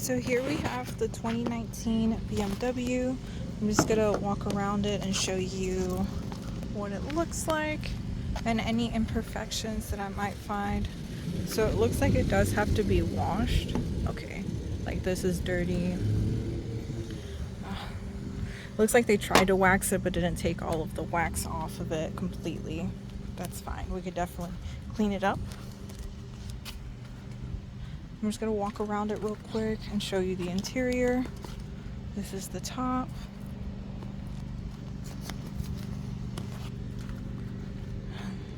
So here we have the 2019 BMW. I'm just gonna walk around it and show you what it looks like and any imperfections that I might find. So it looks like it does have to be washed. Okay, like this is dirty. Looks like they tried to wax it but didn't take all of the wax off of it completely. That's fine. We could definitely clean it up. I'm just gonna walk around it real quick and show you the interior. This is the top.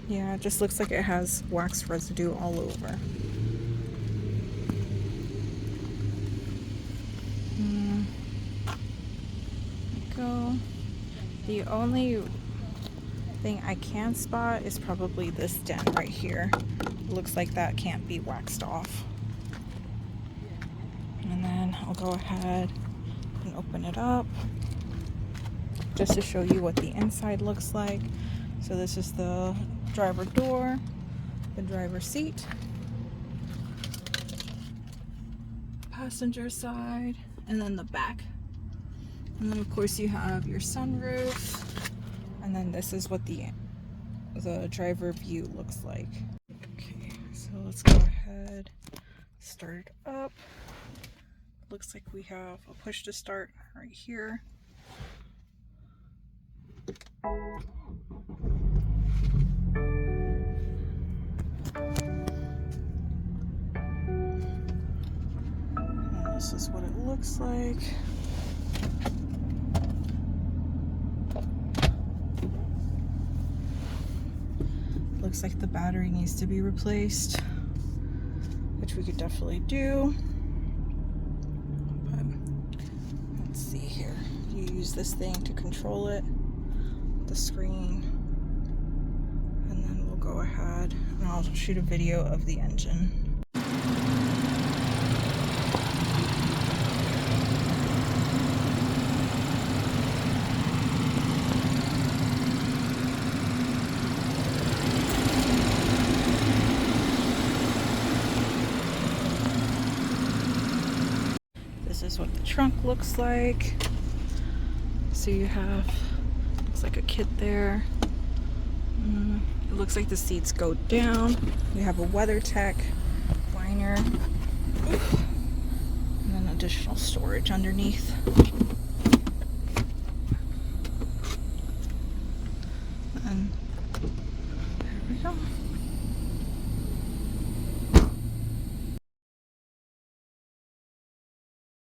Yeah, it just looks like it has wax residue all over. There we go. The only thing I can spot is probably this dent right here. It looks like that can't be waxed off. And then I'll go ahead and open it up just to show you what the inside looks like. So this is the driver door, the driver's seat, passenger side, and then the back. And then of course you have your sunroof, and then this is what the driver view looks like. Okay, so let's go ahead, start it up. Looks like we have a push to start right here. And this is what it looks like. Looks like the battery needs to be replaced, which we could definitely do. Let's see here. You use this thing to control it, the screen, and then we'll go ahead and I'll shoot a video of the engine. This is what the trunk looks like. So you have, looks like a kit there. It looks like the seats go down. We have a WeatherTech liner, and then additional storage underneath. And there we go.